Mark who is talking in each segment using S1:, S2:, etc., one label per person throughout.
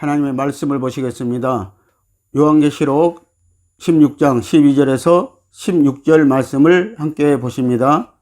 S1: 하나님의 말씀을 보시겠습니다. 요한계시록 16장 12절에서 16절 말씀을 함께 보십니다.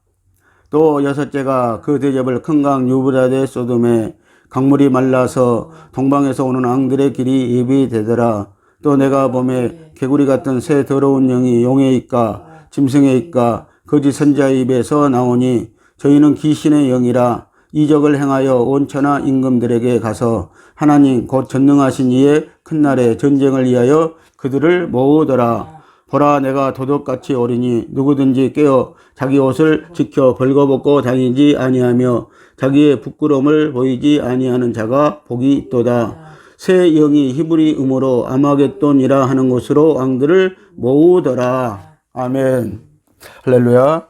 S1: 또 여섯째가 그 대접을 큰 강 유브라데 소돔에 강물이 말라서 동방에서 오는 왕들의 길이 예비되더라. 또 내가 보매 개구리 같은 새 더러운 영이 용의 입과 짐승의 입과 거짓 선자의 입에서 나오니 저희는 귀신의 영이라 이적을 행하여 온 천하 임금들에게 가서 하나님 곧 전능하신 이의 큰 날에 전쟁을 위하여 그들을 모으더라. 보라, 내가 도둑같이 오리니 누구든지 깨어 자기 옷을 지켜 벌거벗고 다니지 아니하며 자기의 부끄러움을 보이지 아니하는 자가 복이 있도다. 새 영이 히브리 음으로 아마겟돈이라 하는 곳으로 왕들을 모으더라. 아멘. 할렐루야.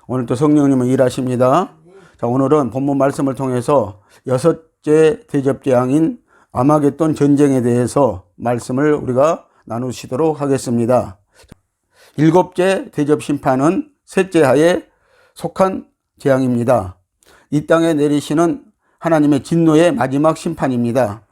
S1: 오늘 또 성령님은 일하십니다. 자, 오늘은 본문 말씀을 통해서 여섯째 대접재앙인 아마겟돈 전쟁에 대해서 말씀을 우리가 나누시도록 하겠습니다. 일곱째 대접 심판은 셋째 하에 속한 재앙입니다. 이 땅에 내리시는 하나님의 진노의 마지막 심판입니다.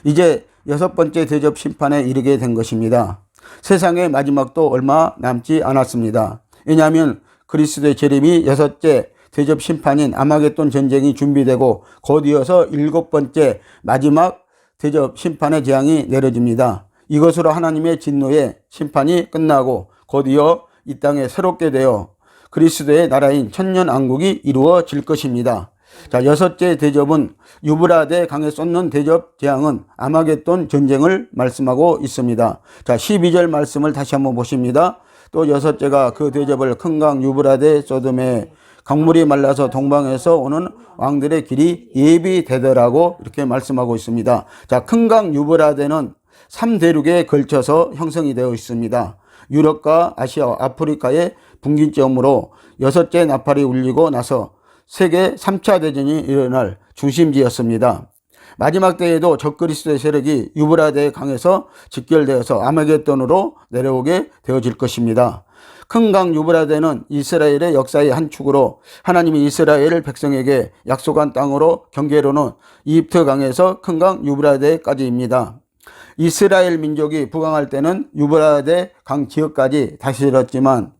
S1: 이제 여섯 번째 대접 심판에 이르게 된 것입니다. 세상의 마지막도 얼마 남지 않았습니다. 왜냐하면 그리스도의 재림이 여섯째 대접 심판인 아마겟돈 전쟁이 준비되고 곧 이어서 일곱 번째 마지막 대접 심판의 재앙이 내려집니다. 이것으로 하나님의 진노의 심판이 끝나고 곧 이어 이 땅에 새롭게 되어 그리스도의 나라인 천년왕국이 이루어질 것입니다. 자, 여섯째 대접은 유브라데 강에 쏟는 대접 재앙은 아마겟돈 전쟁을 말씀하고 있습니다. 자, 12절 말씀을 다시 한번 보십니다. 또 여섯째가 그 대접을 큰 강 유브라데 소돔에 강물이 말라서 동방에서 오는 왕들의 길이 예비되더라고 이렇게 말씀하고 있습니다. 자, 큰 강 유브라데는 3대륙에 걸쳐서 형성이 되어 있습니다. 유럽과 아시아, 아프리카의 분기점으로 여섯째 나팔이 울리고 나서 세계 3차 대전이 일어날 중심지였습니다. 마지막 때에도 적그리스도의 세력이 유브라데 강에서 직결되어서 아마겟돈으로 내려오게 되어질 것입니다. 큰 강 유브라데는 이스라엘의 역사의 한 축으로 하나님이 이스라엘 백성에게 약속한 땅으로 경계로는 이집트 강에서 큰 강 유브라데까지입니다. 이스라엘 민족이 부강할 때는 유브라데 강 지역까지 다스렸지만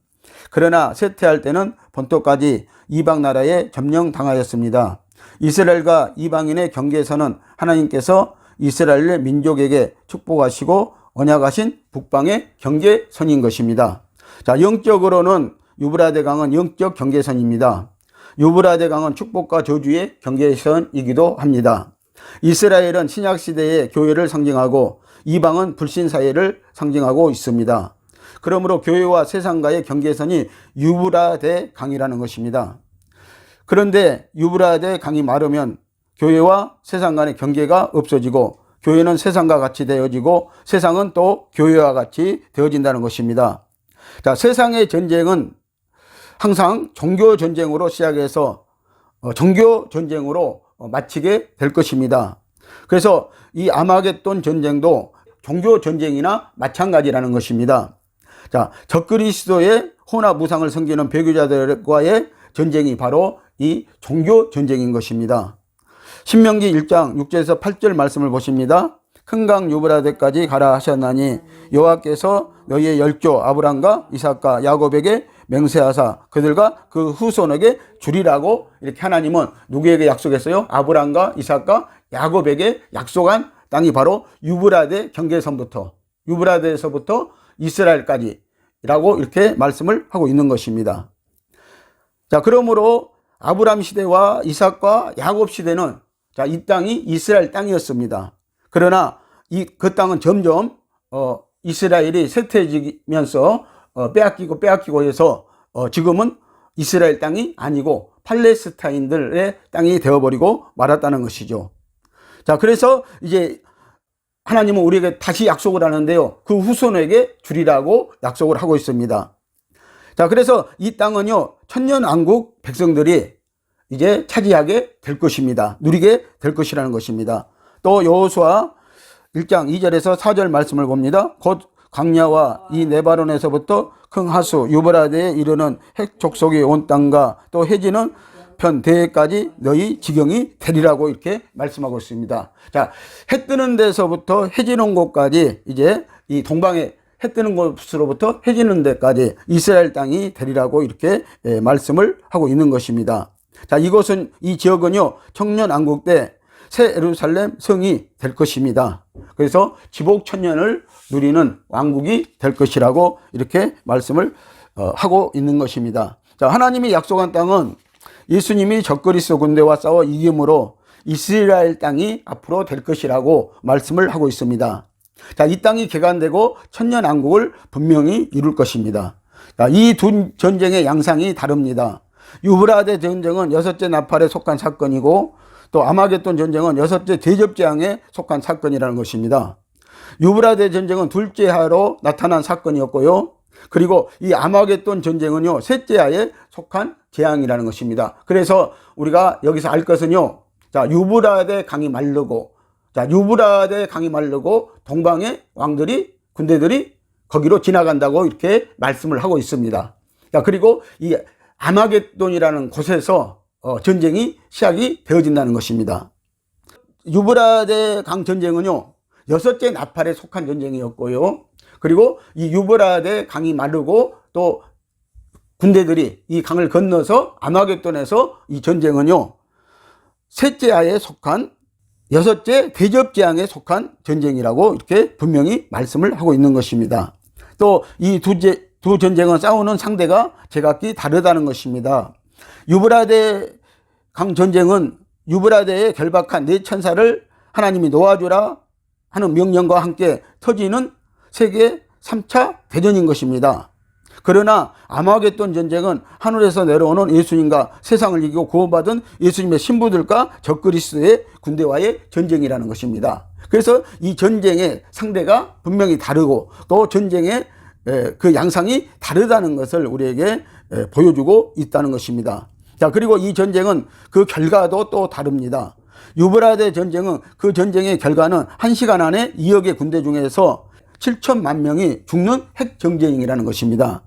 S1: 그러나 쇠퇴할 때는 본토까지 이방 나라에 점령당하였습니다. 이스라엘과 이방인의 경계선은 하나님께서 이스라엘 민족에게 축복하시고 언약하신 북방의 경계선인 것입니다. 자, 영적으로는 유브라데 강은 영적 경계선입니다. 유브라데 강은 축복과 저주의 경계선이기도 합니다. 이스라엘은 신약시대의 교회를 상징하고 이방은 불신사회를 상징하고 있습니다. 그러므로 교회와 세상과의 경계선이 유브라데 강이라는 것입니다. 그런데 유브라데 강이 마르면 교회와 세상 간의 경계가 없어지고 교회는 세상과 같이 되어지고 세상은 또 교회와 같이 되어진다는 것입니다. 자, 세상의 전쟁은 항상 종교 전쟁으로 시작해서 종교 전쟁으로 마치게 될 것입니다. 그래서 이 아마겟돈 전쟁도 종교 전쟁이나 마찬가지라는 것입니다. 자, 적그리스도의 혼합 우상을 섬기는 배교자들과의 전쟁이 바로 이 종교 전쟁인 것입니다. 신명기 1장 6절에서 8절 말씀을 보십니다. 큰 강 유브라데까지 가라 하셨나니 여호와께서 너희의 열조 아브람과 이삭과 야곱에게 맹세하사 그들과 그 후손에게 주리라고 이렇게 하나님은 누구에게 약속했어요? 아브람과 이삭과 야곱에게 약속한 땅이 바로 유브라데 경계선부터 유브라데에서부터 이스라엘까지라고 이렇게 말씀을 하고 있는 것입니다. 자, 그러므로 아브람 시대와 이삭과 야곱 시대는 자, 이 땅이 이스라엘 땅이었습니다. 그러나 그 땅은 점점 이스라엘이 쇠퇴해지면서 빼앗기고 해서 지금은 이스라엘 땅이 아니고 팔레스타인들의 땅이 되어버리고 말았다는 것이죠. 자, 그래서 이제 하나님은 우리에게 다시 약속을 하는데요. 그 후손에게 주리라고 약속을 하고 있습니다. 자, 그래서 이 땅은요, 천년왕국 백성들이 이제 차지하게 될 것입니다. 누리게 될 것이라는 것입니다. 또 여호수아 1장 2절에서 4절 말씀을 봅니다. 곧 광야와 이 네바론에서부터 큰 하수 유브라데에 이르는 핵 족속이 온 땅과 또 해지는 남편 대까지 너희 지경이 되리라고 이렇게 말씀하고 있습니다. 자, 해 뜨는 데서부터 해 지는 곳까지 이제 이 동방에 해 뜨는 곳으로부터 해 지는 데까지 이스라엘 땅이 되리라고 이렇게 말씀을 하고 있는 것입니다. 자, 이곳은 이 지역은요 청년왕국 때 새 예루살렘 성이 될 것입니다. 그래서 지복천년을 누리는 왕국이 될 것이라고 이렇게 말씀을 하고 있는 것입니다. 자, 하나님이 약속한 땅은 예수님이 적그리스도 군대와 싸워 이김으로 이스라엘 땅이 앞으로 될 것이라고 말씀을 하고 있습니다. 자, 이 땅이 개간되고 천년왕국을 분명히 이룰 것입니다. 자, 이 두 전쟁의 양상이 다릅니다. 유브라데 전쟁은 6째 나팔에 속한 사건이고 또 아마겟돈 전쟁은 6째 대접재앙에 속한 사건이라는 것입니다. 유브라데 전쟁은 둘째 하로 나타난 사건이었고요. 그리고 이 아마겟돈 전쟁은요 3째 하에 속한 재앙이라는 것입니다. 그래서 우리가 여기서 알 것은요, 자, 유브라데 강이 마르고, 자, 유브라데 강이 마르고 동방의 왕들이 군대들이 거기로 지나간다고 이렇게 말씀을 하고 있습니다. 자, 그리고 이 아마겟돈이라는 곳에서 전쟁이 시작이 되어진다는 것입니다. 유브라데 강 전쟁은요 6째 나팔에 속한 전쟁이었고요. 그리고 이 유브라데 강이 마르고 또 군대들이 이 강을 건너서 아마겟돈에서 이 전쟁은요 3째 하에 속한 6째 대접재앙에 속한 전쟁이라고 이렇게 분명히 말씀을 하고 있는 것입니다. 또 이 두 전쟁은 싸우는 상대가 제각기 다르다는 것입니다. 유브라데 강 전쟁은 유브라데에 결박한 4천사를 하나님이 놓아주라 하는 명령과 함께 터지는 세계 3차 대전인 것입니다. 그러나 아마겟돈 전쟁은 하늘에서 내려오는 예수님과 세상을 이기고 구원받은 예수님의 신부들과 적그리스도의 군대와의 전쟁이라는 것입니다. 그래서 이 전쟁의 상대가 분명히 다르고 또 전쟁의 그 양상이 다르다는 것을 우리에게 보여주고 있다는 것입니다. 자, 그리고 이 전쟁은 그 결과도 또 다릅니다. 유브라데 전쟁은 그 전쟁의 결과는 1시간 안에 2억의 군대 중에서 7천만 명이 죽는 핵전쟁이라는 것입니다.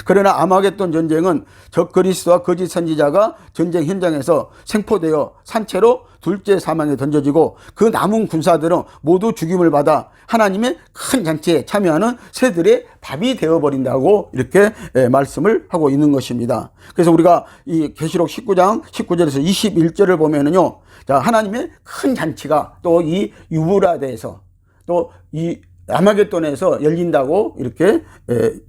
S1: 그러나 아마겟돈 전쟁은 적그리스도와 거짓 선지자가 전쟁 현장에서 생포되어 산채로 둘째 사망에 던져지고 그 남은 군사들은 모두 죽임을 받아 하나님의 큰 잔치에 참여하는 새들의 밥이 되어버린다고 이렇게 말씀을 하고 있는 것입니다. 그래서 우리가 이 계시록 19장 19절에서 21절을 보면은요, 자, 하나님의 큰 잔치가 또 이 유브라데에서 또 이 아마겟돈에서 열린다고 이렇게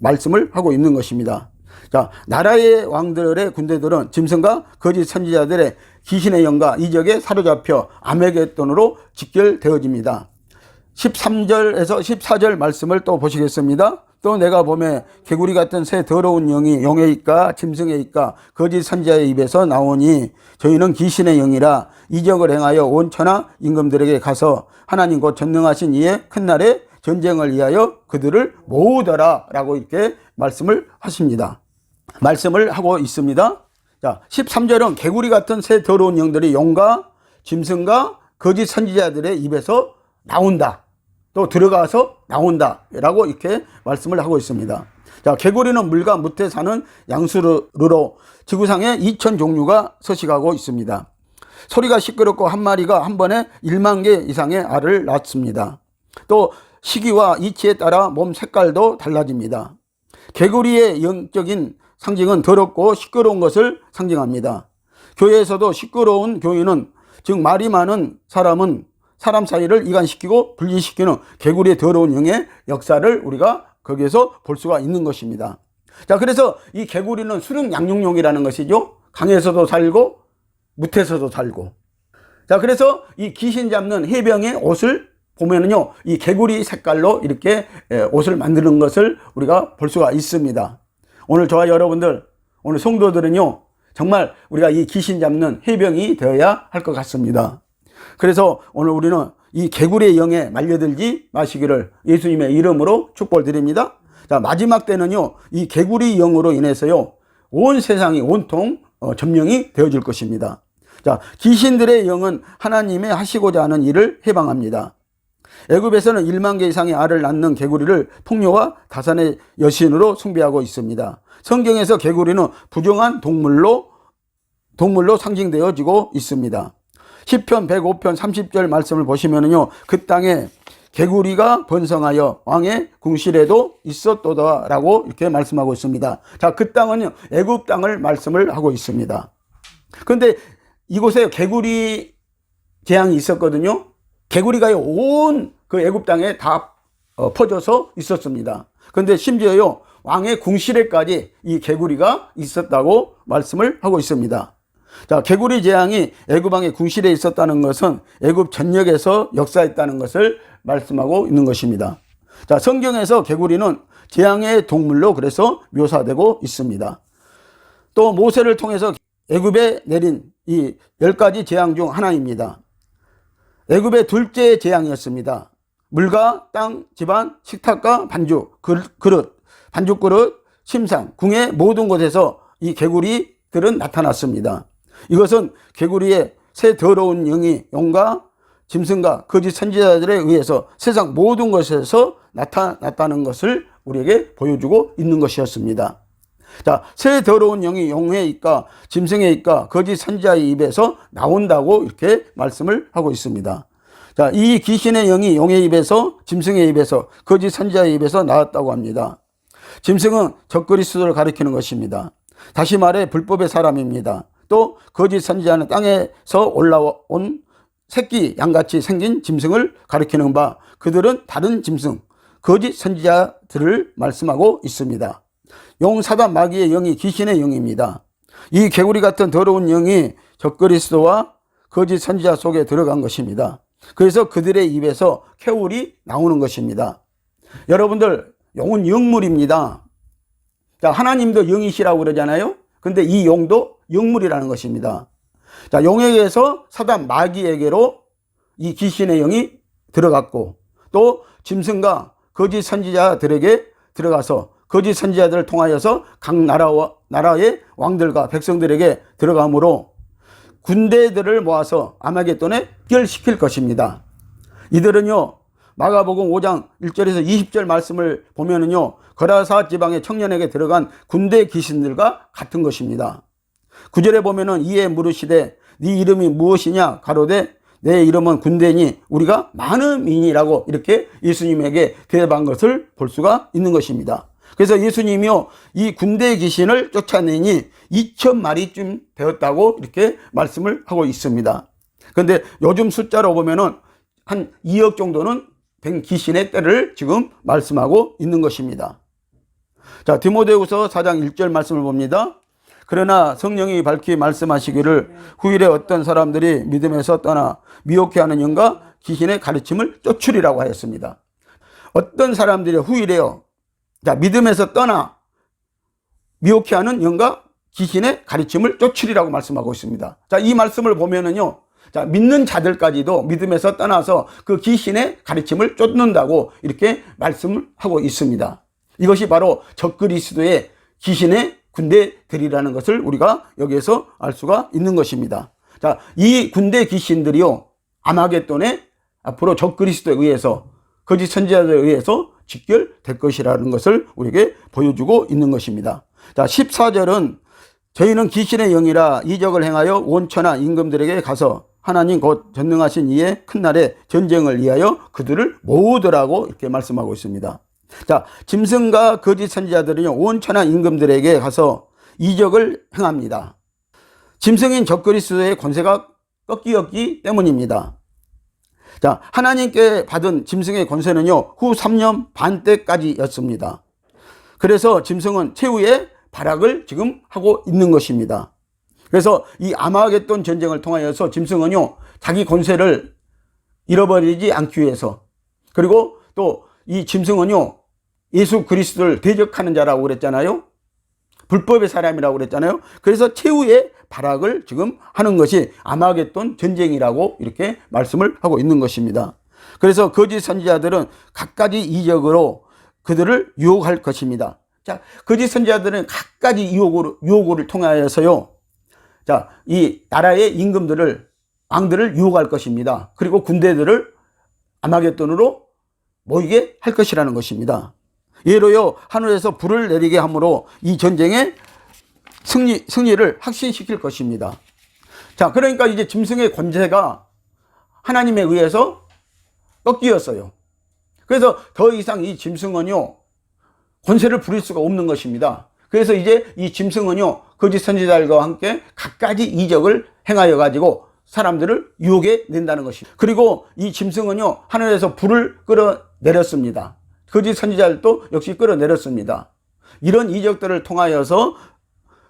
S1: 말씀을 하고 있는 것입니다. 자, 나라의 왕들의 군대들은 짐승과 거짓 선지자들의 귀신의 영과 이적에 사로잡혀 아마겟돈으로 직결되어집니다. 13절에서 14절 말씀을 또 보시겠습니다. 또 내가 보매 개구리 같은 새 더러운 영이 용의 입과 짐승의 입과 거짓 선지자의 입에서 나오니 저희는 귀신의 영이라 이적을 행하여 온 천하 임금들에게 가서 하나님 곧 전능하신 이의 큰 날에 전쟁을 위하여 그들을 모으더라 라고 이렇게 말씀을 하십니다. 말씀을 하고 있습니다. 자, 13절은 개구리 같은 새 더러운 영들이 용과 짐승과 거짓 선지자들의 입에서 나온다. 또 들어가서 나온다 라고 이렇게 말씀을 하고 있습니다. 자, 개구리는 물과 무태 사는 양수르로 지구상에 2천 종류가 서식하고 있습니다. 소리가 시끄럽고 한 마리가 한 번에 1만 개 이상의 알을 낳습니다. 또 시기와 이치에 따라 몸 색깔도 달라집니다. 개구리의 영적인 상징은 더럽고 시끄러운 것을 상징합니다. 교회에서도 시끄러운 교인은, 즉 말이 많은 사람은 사람 사이를 이간시키고 분리시키는 개구리의 더러운 영의 역사를 우리가 거기에서 볼 수가 있는 것입니다. 자, 그래서 이 개구리는 수륙 양육용이라는 것이죠. 강에서도 살고 무태에서도 살고. 자, 그래서 이 귀신 잡는 해병의 옷을 보면은요, 이 개구리 색깔로 이렇게 옷을 만드는 것을 우리가 볼 수가 있습니다. 오늘 저와 여러분들, 오늘 성도들은요, 정말 우리가 이 귀신 잡는 해병이 되어야 할 것 같습니다. 그래서 오늘 우리는 이 개구리의 영에 말려들지 마시기를 예수님의 이름으로 축복드립니다. 자, 마지막 때는요, 이 개구리 영으로 인해서요, 온 세상이 온통 점령이 되어질 것입니다. 자, 귀신들의 영은 하나님의 하시고자 하는 일을 해방합니다. 애굽에서는 1만 개 이상의 알을 낳는 개구리를 풍요와 다산의 여신으로 숭배하고 있습니다. 성경에서 개구리는 부정한 동물로 동물로 상징되어지고 있습니다. 시편 105편 30절 말씀을 보시면은요, 그 땅에 개구리가 번성하여 왕의 궁실에도 있었도다라고 이렇게 말씀하고 있습니다. 자, 그 땅은요, 애굽 땅을 말씀을 하고 있습니다. 그런데 이곳에 개구리 재앙이 있었거든요. 개구리가 온 그 애굽 땅에 다 퍼져서 있었습니다. 그런데 심지어요, 왕의 궁실에까지 이 개구리가 있었다고 말씀을 하고 있습니다. 자, 개구리 재앙이 애굽 왕의 궁실에 있었다는 것은 애굽 전역에서 역사했다는 것을 말씀하고 있는 것입니다. 자, 성경에서 개구리는 재앙의 동물로 그래서 묘사되고 있습니다. 또 모세를 통해서 애굽에 내린 이 10가지 재앙 중 하나입니다. 애굽의 둘째 재앙이었습니다. 물과 땅, 집안, 식탁과 반죽, 그릇, 반죽 그릇, 침상, 궁의 모든 곳에서 이 개구리들은 나타났습니다. 이것은 개구리의 새 더러운 영이 용과 짐승과 거짓 선지자들에 의해서 세상 모든 것에서 나타났다는 것을 우리에게 보여주고 있는 것이었습니다. 자, 새 더러운 영이 용의 입과 짐승의 입과 거짓 선지자의 입에서 나온다고 이렇게 말씀을 하고 있습니다. 자, 이 귀신의 영이 용의 입에서, 짐승의 입에서, 거짓 선지자의 입에서 나왔다고 합니다. 짐승은 적그리스도를 가리키는 것입니다. 다시 말해 불법의 사람입니다. 또 거짓 선지자는 땅에서 올라온 새끼 양같이 생긴 짐승을 가리키는 바, 그들은 다른 짐승, 거짓 선지자들을 말씀하고 있습니다. 용 사단 마귀의 영이 귀신의 영입니다. 이 개구리 같은 더러운 영이 적그리스도와 거짓 선지자 속에 들어간 것입니다. 그래서 그들의 입에서 쾌울이 나오는 것입니다. 여러분들, 용은 영물입니다. 자, 하나님도 영이시라고 그러잖아요. 근데 이 용도 영물이라는 것입니다. 자, 용에게서 사단 마귀에게로 이 귀신의 영이 들어갔고, 또 짐승과 거짓 선지자들에게 들어가서 거짓 선지자들을 통하여서 각 나라의 왕들과 백성들에게 들어가므로 군대들을 모아서 아마겟돈에 결시킬 것입니다. 이들은요, 마가복음 5장 1절에서 20절 말씀을 보면은요, 거라사 지방의 청년에게 들어간 군대 귀신들과 같은 것입니다. 9절에 보면은 이에 물으시되 네 이름이 무엇이냐 가로되 내 이름은 군대니 우리가 많음이니라고 이렇게 예수님에게 대답한 것을 볼 수가 있는 것입니다. 그래서 예수님이요, 이 군대 귀신을 쫓아내니 2,000마리쯤 되었다고 이렇게 말씀을 하고 있습니다. 그런데 요즘 숫자로 보면은 한 2억 정도는 된 귀신의 때를 지금 말씀하고 있는 것입니다. 자, 디모데후서 4장 1절 말씀을 봅니다. 그러나 성령이 밝히 말씀하시기를 후일에 어떤 사람들이 믿음에서 떠나 미혹해하는 영과 귀신의 가르침을 쫓으리라고 하였습니다. 어떤 사람들이 후일에요, 자, 믿음에서 떠나 미혹해하는 영과 귀신의 가르침을 쫓으리라고 말씀하고 있습니다. 자, 이 말씀을 보면은요, 자, 믿는 자들까지도 믿음에서 떠나서 그 귀신의 가르침을 쫓는다고 이렇게 말씀을 하고 있습니다. 이것이 바로 적그리스도의 귀신의 군대들이라는 것을 우리가 여기에서 알 수가 있는 것입니다. 자, 이 군대 귀신들이요, 아마겟돈에 앞으로 적그리스도에 의해서, 거짓 선지자들에 의해서 직결될 것이라는 것을 우리에게 보여주고 있는 것입니다. 자, 14절은 저희는 귀신의 영이라 이적을 행하여 원천하 임금들에게 가서 하나님 곧 전능하신 이의 큰 날에 전쟁을 위하여 그들을 모으더라고 이렇게 말씀하고 있습니다. 자, 짐승과 거짓 선지자들은요, 원천하 임금들에게 가서 이적을 행합니다. 짐승인 적그리스도의 권세가 꺾이었기 때문입니다. 자, 하나님께 받은 짐승의 권세는요, 후 3년 반 때까지였습니다. 그래서 짐승은 최후의 발악을 지금 하고 있는 것입니다. 그래서 이 아마겟돈 전쟁을 통하여서 짐승은요, 자기 권세를 잃어버리지 않기 위해서, 그리고 또 이 짐승은요, 예수 그리스도를 대적하는 자라고 그랬잖아요. 불법의 사람이라고 그랬잖아요. 그래서 최후의 발악을 지금 하는 것이 아마겟돈 전쟁이라고 이렇게 말씀을 하고 있는 것입니다. 그래서 거짓 선지자들은 갖가지 이적으로 그들을 유혹할 것입니다. 자, 거짓 선지자들은 갖가지 유혹을 통하여서요, 자, 이 나라의 임금들을, 왕들을 유혹할 것입니다. 그리고 군대들을 아마겟돈으로 모이게 할 것이라는 것입니다. 예로요, 하늘에서 불을 내리게 함으로 이 전쟁에 승리를 확신시킬 것입니다. 자, 그러니까 이제 짐승의 권세가 하나님에 의해서 꺾이었어요. 그래서 더 이상 이 짐승은요, 권세를 부릴 수가 없는 것입니다. 그래서 이제 이 짐승은요, 거짓 선지자들과 함께 갖가지 이적을 행하여 가지고 사람들을 유혹해 낸다는 것입니다. 그리고 이 짐승은요, 하늘에서 불을 끌어내렸습니다. 거짓 선지자들도 역시 끌어내렸습니다. 이런 이적들을 통하여서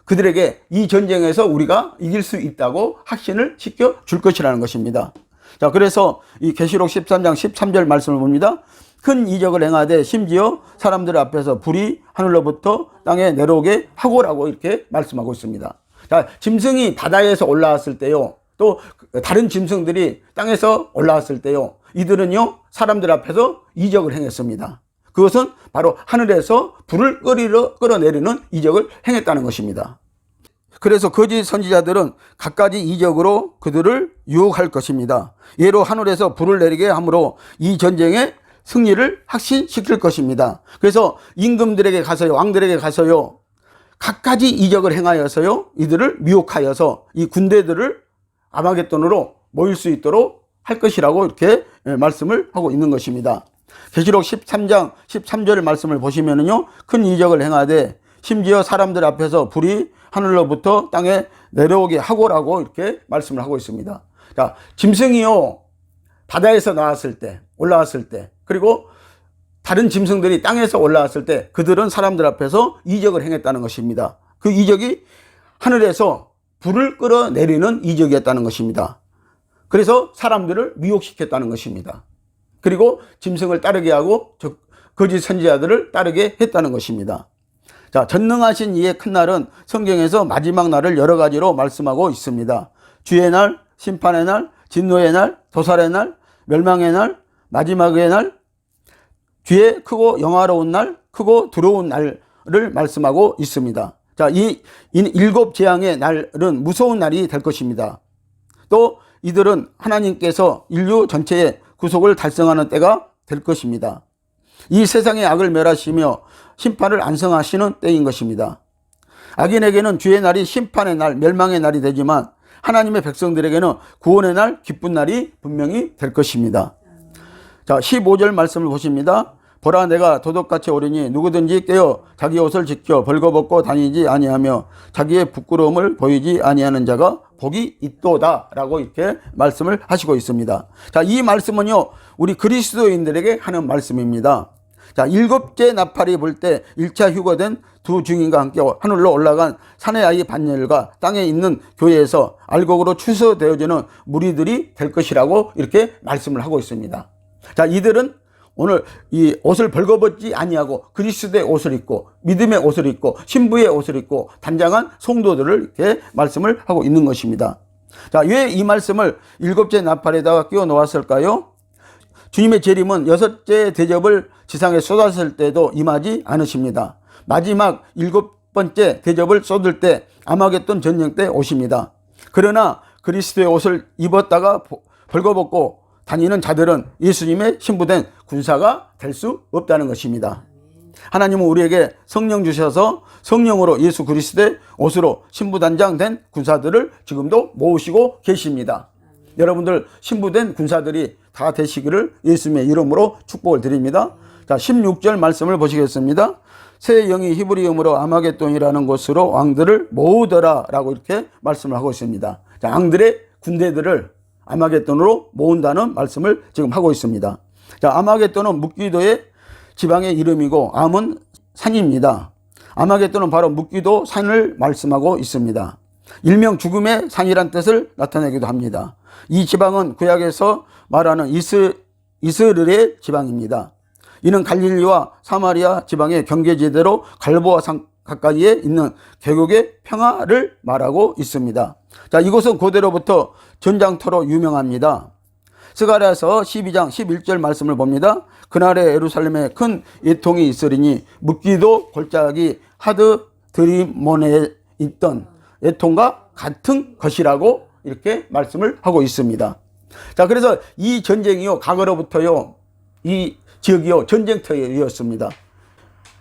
S1: 그들에게 이 전쟁에서 우리가 이길 수 있다고 확신을 시켜 줄 것이라는 것입니다. 자, 그래서 이 계시록 13장 13절 말씀을 봅니다. 큰 이적을 행하되 심지어 사람들 앞에서 불이 하늘로부터 땅에 내려오게 하고라고 이렇게 말씀하고 있습니다. 자, 짐승이 바다에서 올라왔을 때요, 또 다른 짐승들이 땅에서 올라왔을 때요, 이들은요, 사람들 앞에서 이적을 행했습니다. 그것은 바로 하늘에서 불을 끌어내리는 이적을 행했다는 것입니다. 그래서 거짓 선지자들은 갖가지 이적으로 그들을 유혹할 것입니다. 예로 하늘에서 불을 내리게 함으로 이 전쟁에 승리를 확신시킬 것입니다. 그래서 임금들에게 가서요, 왕들에게 가서요, 갖가지 이적을 행하여서요, 이들을 미혹하여서 이 군대들을 아마겟돈으로 모일 수 있도록 할 것이라고 이렇게 말씀을 하고 있는 것입니다. 계시록 13장 13절 말씀을 보시면은요, 큰 이적을 행하되 심지어 사람들 앞에서 불이 하늘로부터 땅에 내려오게 하고라고 이렇게 말씀을 하고 있습니다. 자, 짐승이요, 바다에서 나왔을 때, 올라왔을 때, 그리고 다른 짐승들이 땅에서 올라왔을 때 그들은 사람들 앞에서 이적을 행했다는 것입니다. 그 이적이 하늘에서 불을 끌어내리는 이적이었다는 것입니다. 그래서 사람들을 미혹시켰다는 것입니다. 그리고 짐승을 따르게 하고 거짓 선지자들을 따르게 했다는 것입니다. 자, 전능하신 이의 큰 날은 성경에서 마지막 날을 여러 가지로 말씀하고 있습니다. 주의 날, 심판의 날, 진노의 날, 도살의 날, 멸망의 날, 마지막의 날, 뒤에 크고 영화로운 날, 크고 두려운 날을 말씀하고 있습니다. 자, 이 일곱 재앙의 날은 무서운 날이 될 것입니다. 또 이들은 하나님께서 인류 전체의 구속을 달성하는 때가 될 것입니다. 이 세상의 악을 멸하시며 심판을 안성하시는 때인 것입니다. 악인에게는 주의 날이 심판의 날, 멸망의 날이 되지만 하나님의 백성들에게는 구원의 날, 기쁜 날이 분명히 될 것입니다. 자, 15절 말씀을 보십니다. 보라, 내가 도둑같이 오리니 누구든지 깨어 자기 옷을 지켜 벌거벗고 다니지 아니하며 자기의 부끄러움을 보이지 아니하는 자가 복이 있도다 라고 이렇게 말씀을 하시고 있습니다. 자, 이 말씀은요, 우리 그리스도인들에게 하는 말씀입니다. 자, 일곱째 나팔이 불 때 1차 휴거된 두 증인과 함께 하늘로 올라간 사내 아이 반열과 땅에 있는 교회에서 알곡으로 추서되어지는 무리들이 될 것이라고 이렇게 말씀을 하고 있습니다. 자, 이들은 오늘 이 옷을 벌거벗지 아니하고 그리스도의 옷을 입고 믿음의 옷을 입고 신부의 옷을 입고 단장한 성도들을 이렇게 말씀을 하고 있는 것입니다. 자, 왜 이 말씀을 일곱째 나팔에다가 끼워 놓았을까요? 주님의 재림은 여섯째 대접을 지상에 쏟았을 때도 임하지 않으십니다. 마지막 일곱 번째 대접을 쏟을 때 아마겟돈 전쟁 때 오십니다. 그러나 그리스도의 옷을 입었다가 벌거벗고 다니는 자들은 예수님의 신부된 군사가 될 수 없다는 것입니다. 하나님은 우리에게 성령 주셔서 성령으로 예수 그리스도의 옷으로 신부단장된 군사들을 지금도 모으시고 계십니다. 여러분들 신부된 군사들이 다 되시기를 예수님의 이름으로 축복을 드립니다. 자, 16절 말씀을 보시겠습니다. 새 영이 히브리음으로 아마겟돈이라는 곳으로 왕들을 모으더라 라고 이렇게 말씀을 하고 있습니다. 자, 왕들의 군대들을 아마겟돈으로 모은다는 말씀을 지금 하고 있습니다. 자, 아마겟돈은 묵기도의 지방의 이름이고 암은 산입니다. 아마겟돈은 바로 묵기도 산을 말씀하고 있습니다. 일명 죽음의 산이란 뜻을 나타내기도 합니다. 이 지방은 구약에서 말하는 이스라엘의 지방입니다. 이는 갈릴리와 사마리아 지방의 경계지대로 갈보아 산 가까이에 있는 계곡의 평화를 말하고 있습니다. 자, 이곳은 고대로부터 전장터로 유명합니다. 스가랴서 12장 11절 말씀을 봅니다. 그날에 예루살렘에 큰 예통이 있으리니 묵기도 골짜기 하드 드리몬에 있던 예통과 같은 것이라고 이렇게 말씀을 하고 있습니다. 자, 그래서 이 전쟁이요, 과거로부터요, 이 지역이요, 전쟁터였습니다.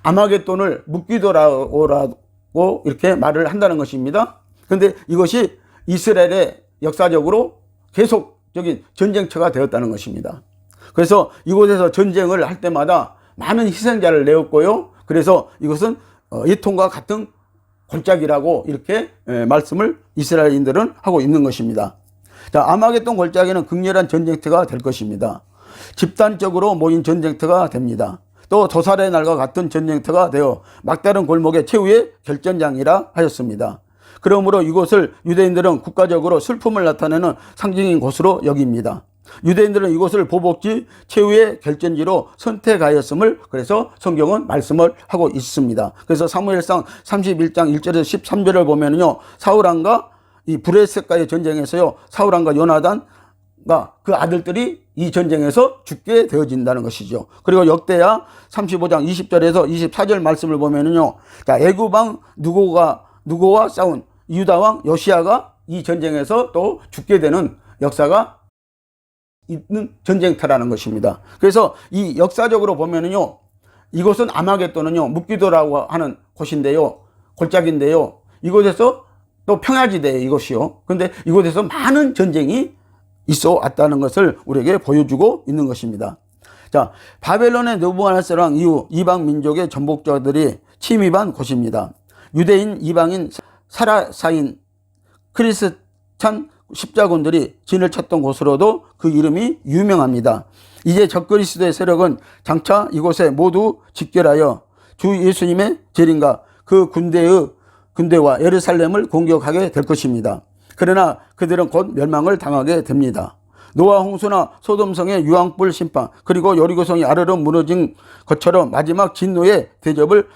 S1: 아마겟돈을 묵기도라고 있다고 이렇게 말을 한다는 것입니다. 그런데 이것이 이스라엘의 역사적으로 계속적인 전쟁터가 되었다는 것입니다. 그래서 이곳에서 전쟁을 할 때마다 많은 희생자를 내었고요. 그래서 이것은 예통과 같은 골짜기라고 이렇게 말씀을 이스라엘인들은 하고 있는 것입니다. 자, 아마겟돈 골짜기는 극렬한 전쟁터가 될 것입니다. 집단적으로 모인 전쟁터가 됩니다. 또 도살의 날과 같은 전쟁터가 되어 막다른 골목의 최후의 결전장이라 하였습니다. 그러므로 이곳을 유대인들은 국가적으로 슬픔을 나타내는 상징인 곳으로 여깁니다. 유대인들은 이곳을 보복지 최후의 결전지로 선택하였음을 그래서 성경은 말씀을 하고 있습니다. 그래서 사무엘상 31장 1절에서 13절을 보면요, 사울왕과 이 브레셋과의 전쟁에서요, 사울왕과 요나단과 그 아들들이 이 전쟁에서 죽게 되어진다는 것이죠. 그리고 역대하 35장 20절에서 24절 말씀을 보면요, 자, 애굽왕 누고와 싸운 유다왕 요시야가 이 전쟁에서 또 죽게 되는 역사가 있는 전쟁터라는 것입니다. 그래서 이 역사적으로 보면은요, 이곳은 아마겟돈은요, 묵기도라고 하는 곳인데요, 골짜기인데요, 이곳에서 또 평야지대예요, 이곳이요. 근데 이곳에서 많은 전쟁이 있어 왔다는 것을 우리에게 보여주고 있는 것입니다. 자, 바벨론의 느부갓네살 이후 이방 민족의 전복자들이 침입한 곳입니다. 유대인, 이방인, 사라사인, 크리스찬 십자군들이 진을 쳤던 곳으로도 그 이름이 유명합니다. 이제 적그리스도의 세력은 장차 이곳에 모두 집결하여 주 예수님의 재림과 그 군대와 예루살렘을 공격하게 될 것입니다. 그러나 그들은 곧 멸망을 당하게 됩니다. 노아 홍수나 소돔성의 유황불 심판, 그리고 여리고성이 아르르 무너진 것처럼 마지막 진노의 대접을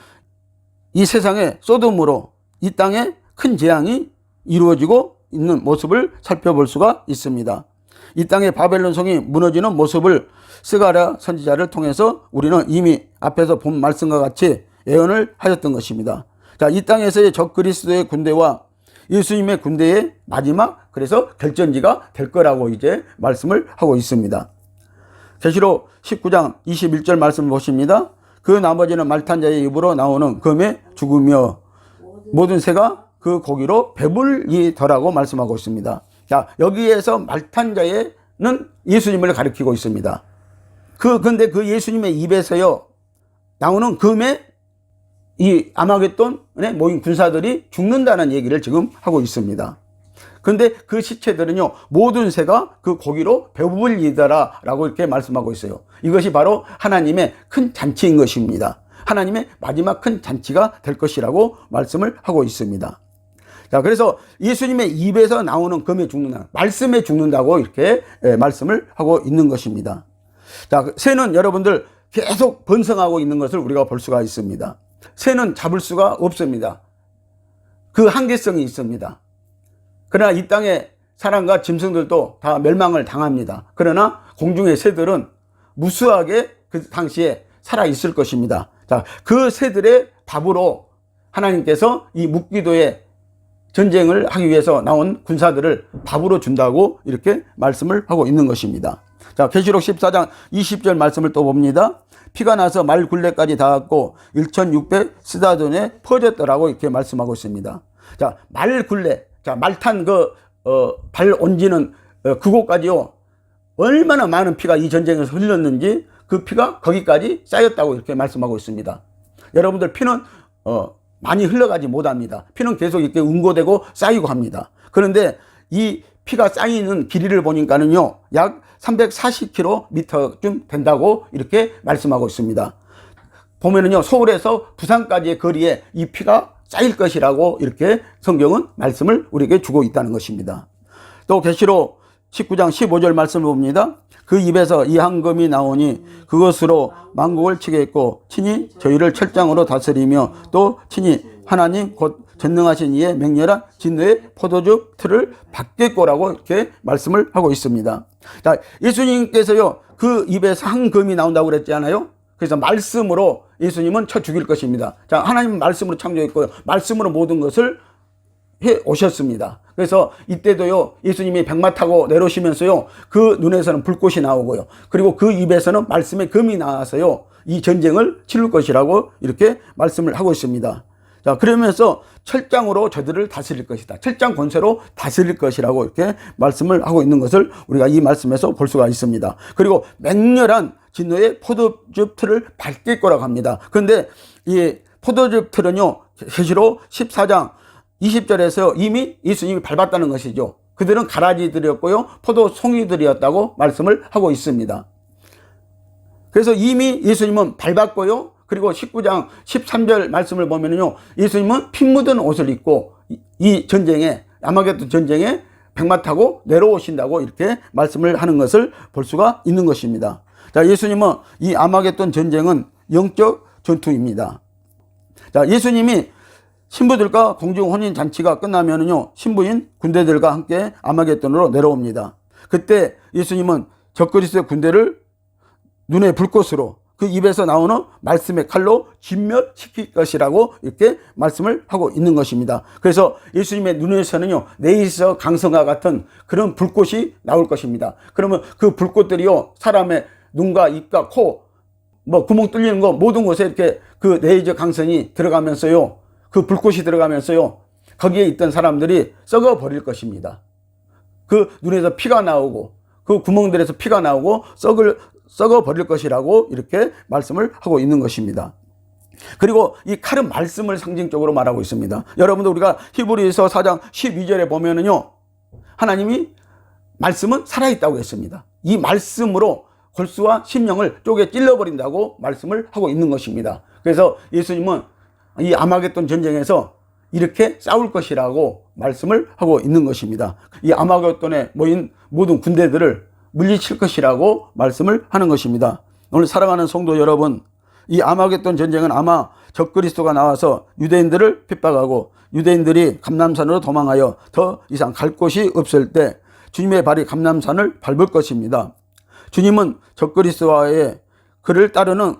S1: 이 세상에 쏟음으로 이 땅에 큰 재앙이 이루어지고 있는 모습을 살펴볼 수가 있습니다. 이 땅의 바벨론 성이 무너지는 모습을 스가랴 선지자를 통해서 우리는 이미 앞에서 본 말씀과 같이 예언을 하였던 것입니다. 자, 이 땅에서의 적그리스도의 군대와 예수님의 군대의 마지막, 그래서 결전지가 될 거라고 이제 말씀을 하고 있습니다. 계시록 19장 21절 말씀 보십니다. 그 나머지는 말탄 자의 입으로 나오는 검에 죽으며 모든 새가 그 고기로 배불리더라고 말씀하고 있습니다. 자, 여기에서 말탄 자에는 예수님을 가리키고 있습니다. 근데 그 예수님의 입에서요, 나오는 검에 이 아마겟돈에 모인 군사들이 죽는다는 얘기를 지금 하고 있습니다. 근데 그 시체들은요, 모든 새가 그 고기로 배불리더라 라고 이렇게 말씀하고 있어요. 이것이 바로 하나님의 큰 잔치인 것입니다. 하나님의 마지막 큰 잔치가 될 것이라고 말씀을 하고 있습니다. 자, 그래서 예수님의 입에서 나오는 검에 죽는다, 말씀에 죽는다고 이렇게 말씀을 하고 있는 것입니다. 자, 새는 여러분들 계속 번성하고 있는 것을 우리가 볼 수가 있습니다. 새는 잡을 수가 없습니다. 그 한계성이 있습니다. 그러나 이 땅의 사람과 짐승들도 다 멸망을 당합니다. 그러나 공중의 새들은 무수하게 그 당시에 살아 있을 것입니다. 자, 그 새들의 밥으로 하나님께서 이 묵기도의 전쟁을 하기 위해서 나온 군사들을 밥으로 준다고 이렇게 말씀을 하고 있는 것입니다. 자, 계시록 14장 20절 말씀을 또 봅니다. 피가 나서 말 굴레까지 닿았고 1600 스다돈에 퍼졌더라고 이렇게 말씀하고 있습니다. 자, 말 굴레, 자, 말탄 발 얹는 그곳까지요, 얼마나 많은 피가 이 전쟁에서 흘렀는지 그 피가 거기까지 쌓였다고 이렇게 말씀하고 있습니다. 여러분들 피는 많이 흘러가지 못합니다. 피는 계속 이렇게 응고되고 쌓이고 합니다. 그런데 이 피가 쌓이는 길이를 보니까는요, 약 340km쯤 된다고 이렇게 말씀하고 있습니다. 보면은요, 서울에서 부산까지의 거리에 이 피가 쌓일 것이라고 이렇게 성경은 말씀을 우리에게 주고 있다는 것입니다. 또 계시록 19장 15절 말씀을 봅니다. 그 입에서 이 한검이 나오니 그것으로 만국을 치게 했고 친히 저희를 철장으로 다스리며 또 친히 하나님 곧 전능하신 이의 맹렬한 진노의 포도주 틀을 받겠고라고 이렇게 말씀을 하고 있습니다. 자, 예수님께서요, 그 입에서 한 검이 나온다고 그랬잖아요. 그래서 말씀으로 예수님은 쳐 죽일 것입니다. 자, 하나님은 말씀으로 창조했고요, 말씀으로 모든 것을 해 오셨습니다. 그래서 이때도요, 예수님이 백마 타고 내려오시면서요, 그 눈에서는 불꽃이 나오고요, 그리고 그 입에서는 말씀의 검이 나와서요, 이 전쟁을 치를 것이라고 이렇게 말씀을 하고 있습니다. 자, 그러면서 철장으로 저들을 다스릴 것이다. 철장 권세로 다스릴 것이라고 이렇게 말씀을 하고 있는 것을 우리가 이 말씀에서 볼 수가 있습니다. 그리고 맹렬한 진노의 포도즙 틀을 밟길 거라고 합니다. 그런데 이 포도즙 틀은요, 계시록 14장 20절에서 이미 예수님이 밟았다는 것이죠. 그들은 가라지들이었고요, 포도송이들이었다고 말씀을 하고 있습니다. 그래서 이미 예수님은 밟았고요, 그리고 19장 13절 말씀을 보면요, 예수님은 피 묻은 옷을 입고 이 전쟁에, 아마겟돈 전쟁에 백마 타고 내려오신다고 이렇게 말씀을 하는 것을 볼 수가 있는 것입니다. 자, 예수님은 이 아마겟돈 전쟁은 영적 전투입니다. 자, 예수님이 신부들과 공중 혼인 잔치가 끝나면은요, 신부인 군대들과 함께 아마겟돈으로 내려옵니다. 그때 예수님은 적그리스도의 군대를 눈의 불꽃으로 그 입에서 나오는 말씀의 칼로 진멸시킬 것이라고 이렇게 말씀을 하고 있는 것입니다. 그래서 예수님의 눈에서는요, 네이서 강성과 같은 그런 불꽃이 나올 것입니다. 그러면 그 불꽃들이요, 사람의 눈과 입과 코, 구멍 뚫리는 거 모든 곳에 이렇게 그 레이저 강선이 들어가면서요, 그 불꽃이 들어가면서요, 거기에 있던 사람들이 썩어 버릴 것입니다. 그 눈에서 피가 나오고 그 구멍들에서 피가 나오고 썩어 버릴 것이라고 이렇게 말씀을 하고 있는 것입니다. 그리고 이 칼은 말씀을 상징적으로 말하고 있습니다. 여러분들, 우리가 히브리서 4장 12절에 보면은요, 하나님이 말씀은 살아있다고 했습니다. 이 말씀으로 골수와 심령을 쪼개 찔러버린다고 말씀을 하고 있는 것입니다. 그래서 예수님은 이 아마겟돈 전쟁에서 이렇게 싸울 것이라고 말씀을 하고 있는 것입니다. 이 아마겟돈에 모인 모든 군대들을 물리칠 것이라고 말씀을 하는 것입니다. 오늘 사랑하는 성도 여러분, 이 아마겟돈 전쟁은 아마 적그리스도가 나와서 유대인들을 핍박하고 유대인들이 감람산으로 도망하여 더 이상 갈 곳이 없을 때 주님의 발이 감람산을 밟을 것입니다. 주님은 적그리스도와의 그를 따르는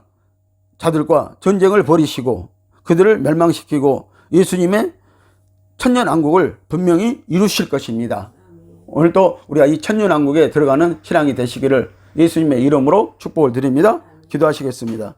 S1: 자들과 전쟁을 벌이시고 그들을 멸망시키고 예수님의 천년왕국을 분명히 이루실 것입니다. 오늘도 우리가 이 천년왕국에 들어가는 신앙이 되시기를 예수님의 이름으로 축복을 드립니다. 기도하시겠습니다.